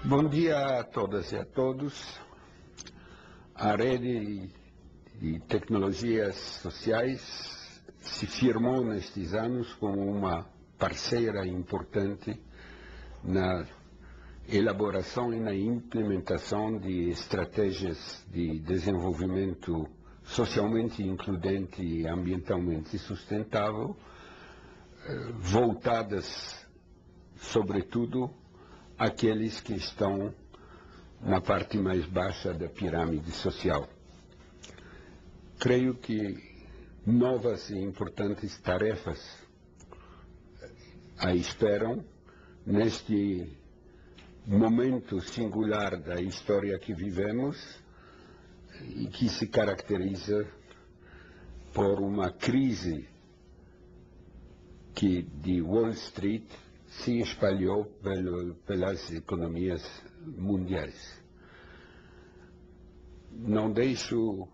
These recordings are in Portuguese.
Bom dia a todas e a todos. A rede de tecnologias sociais se firmou nestes anos como uma parceira importante na elaboração e na implementação de estratégias de desenvolvimento socialmente includente e ambientalmente sustentável, voltadas, sobretudo, àqueles que estão na parte mais baixa da pirâmide social. Creio que novas e importantes tarefas a esperam neste momento singular da história que vivemos e que se caracteriza por uma crise que de Wall Street se espalhou pelas economias mundiais. Não deixo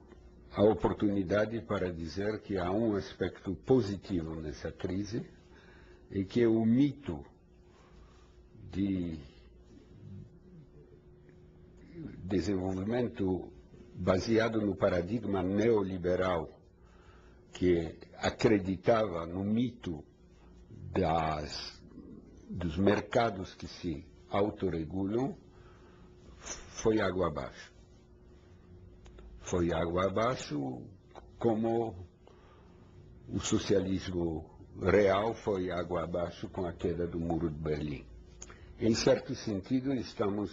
a oportunidade para dizer que há um aspecto positivo nessa crise e que é o mito de desenvolvimento baseado no paradigma neoliberal, que acreditava no mito dos mercados que se autorregulam, foi água abaixo. Foi água abaixo como o socialismo real foi água abaixo com a queda do Muro de Berlim. Em certo sentido, estamos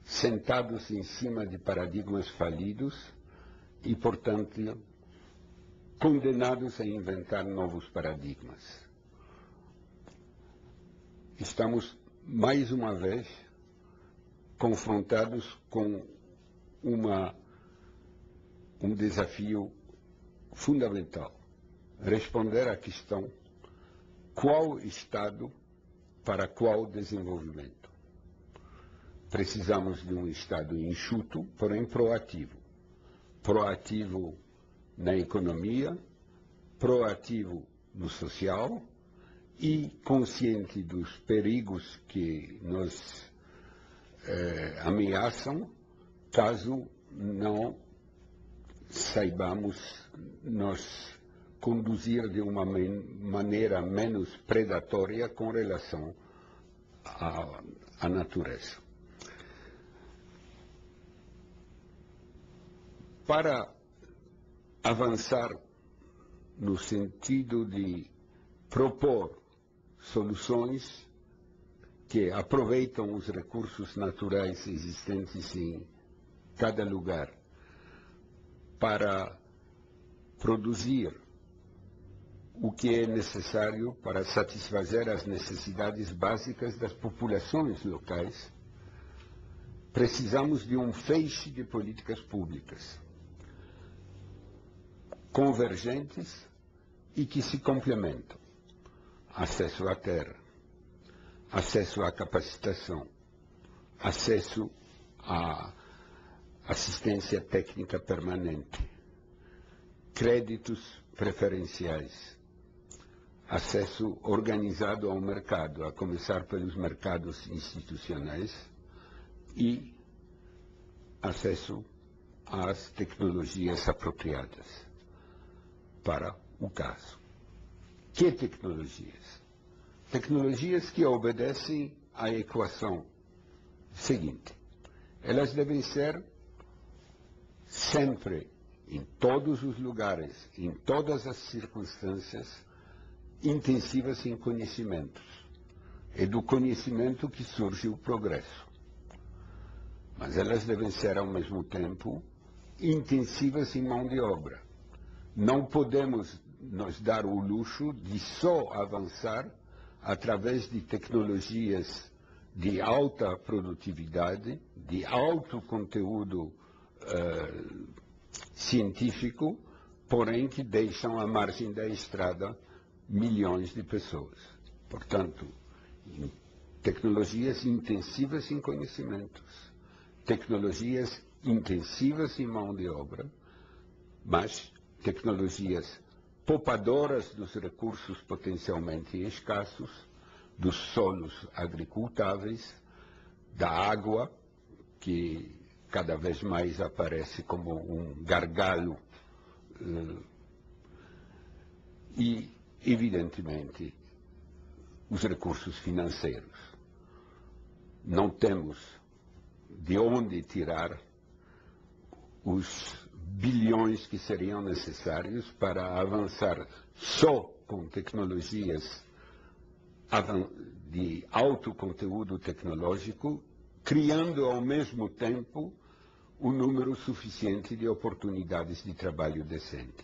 sentados em cima de paradigmas falidos e, portanto, condenados a inventar novos paradigmas. Estamos, mais uma vez, confrontados com um desafio fundamental: responder à questão qual Estado para qual desenvolvimento. Precisamos de um Estado enxuto, porém proativo. Proativo na economia, proativo no social e consciente dos perigos que nos ameaçam caso não saibamos nos conduzir de uma maneira menos predatória com relação à natureza. Para avançar no sentido de propor soluções que aproveitam os recursos naturais existentes em cada lugar para produzir o que é necessário para satisfazer as necessidades básicas das populações locais, precisamos de um feixe de políticas públicas convergentes e que se complementam. Acesso à terra, acesso à capacitação, acesso à assistência técnica permanente, créditos preferenciais, acesso organizado ao mercado, a começar pelos mercados institucionais, e acesso às tecnologias apropriadas para o caso. Que tecnologias? Tecnologias que obedecem à equação seguinte: elas devem ser sempre, em todos os lugares, em todas as circunstâncias, intensivas em conhecimentos. É do conhecimento que surge o progresso. Mas elas devem ser, ao mesmo tempo, intensivas em mão de obra. Não podemos nos dar o luxo de só avançar através de tecnologias de alta produtividade, de alto conteúdo científico, porém que deixam à margem da estrada milhões de pessoas. Portanto, tecnologias intensivas em conhecimentos, tecnologias intensivas em mão de obra, mas tecnologias poupadoras dos recursos potencialmente escassos, dos solos agricultáveis, da água, que cada vez mais aparece como um gargalo, e, evidentemente, os recursos financeiros. Não temos de onde tirar os bilhões que seriam necessários para avançar só com tecnologias de alto conteúdo tecnológico, criando ao mesmo tempo um número suficiente de oportunidades de trabalho decente.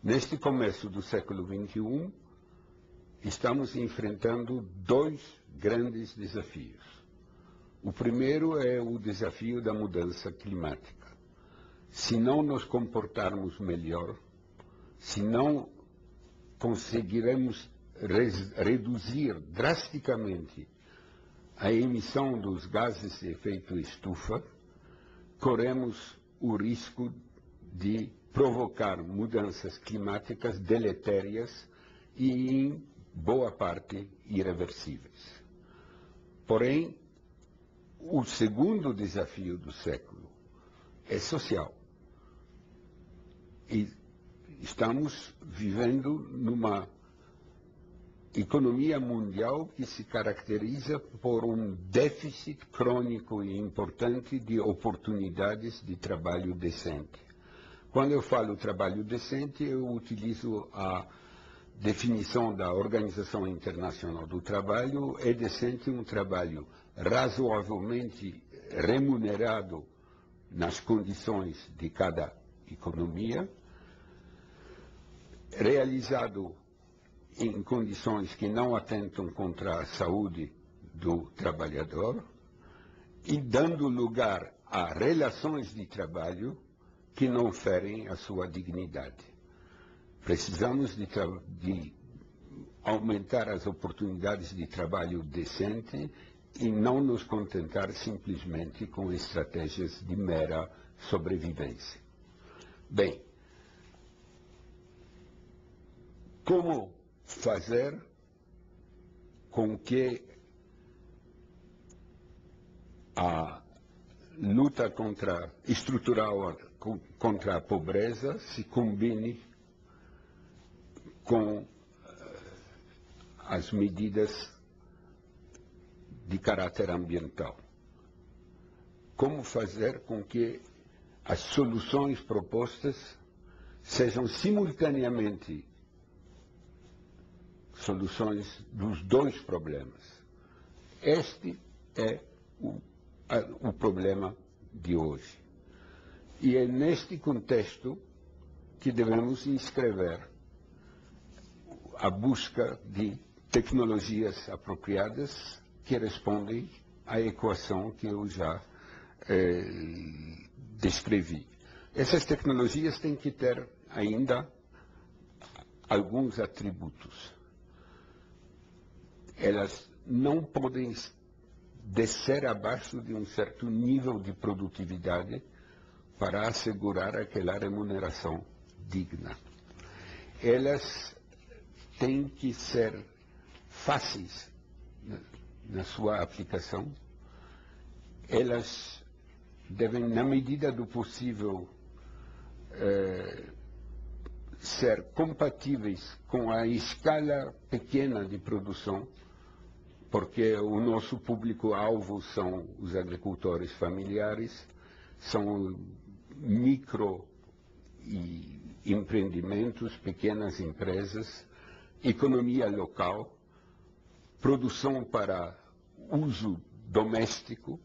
Neste começo do século XXI, estamos enfrentando dois grandes desafios. O primeiro é o desafio da mudança climática. Se não nos comportarmos melhor, se não conseguiremos reduzir drasticamente a emissão dos gases de efeito estufa, corremos o risco de provocar mudanças climáticas deletérias e, em boa parte, irreversíveis. Porém, o segundo desafio do século é social. E estamos vivendo numa economia mundial que se caracteriza por um déficit crônico e importante de oportunidades de trabalho decente. Quando eu falo trabalho decente, eu utilizo a definição da Organização Internacional do Trabalho. É decente um trabalho razoavelmente remunerado nas condições de cada economia, realizado em condições que não atentam contra a saúde do trabalhador e dando lugar a relações de trabalho que não ferem a sua dignidade. Precisamos de aumentar as oportunidades de trabalho decente e não nos contentar simplesmente com estratégias de mera sobrevivência. Bem, como fazer com que a luta estrutural contra a pobreza se combine com as medidas de caráter ambiental? Como fazer com que as soluções propostas sejam simultaneamente soluções dos dois problemas? Este é o problema de hoje. E é neste contexto que devemos inscrever a busca de tecnologias apropriadas que respondem à equação que eu já descrevi. Essas tecnologias têm que ter ainda alguns atributos. Elas não podem descer abaixo de um certo nível de produtividade para assegurar aquela remuneração digna. Elas têm que ser fáceis na sua aplicação. Elas devem, na medida do possível, ser compatíveis com a escala pequena de produção, porque o nosso público-alvo são os agricultores familiares, são micro empreendimentos, pequenas empresas, economia local, produção para uso doméstico,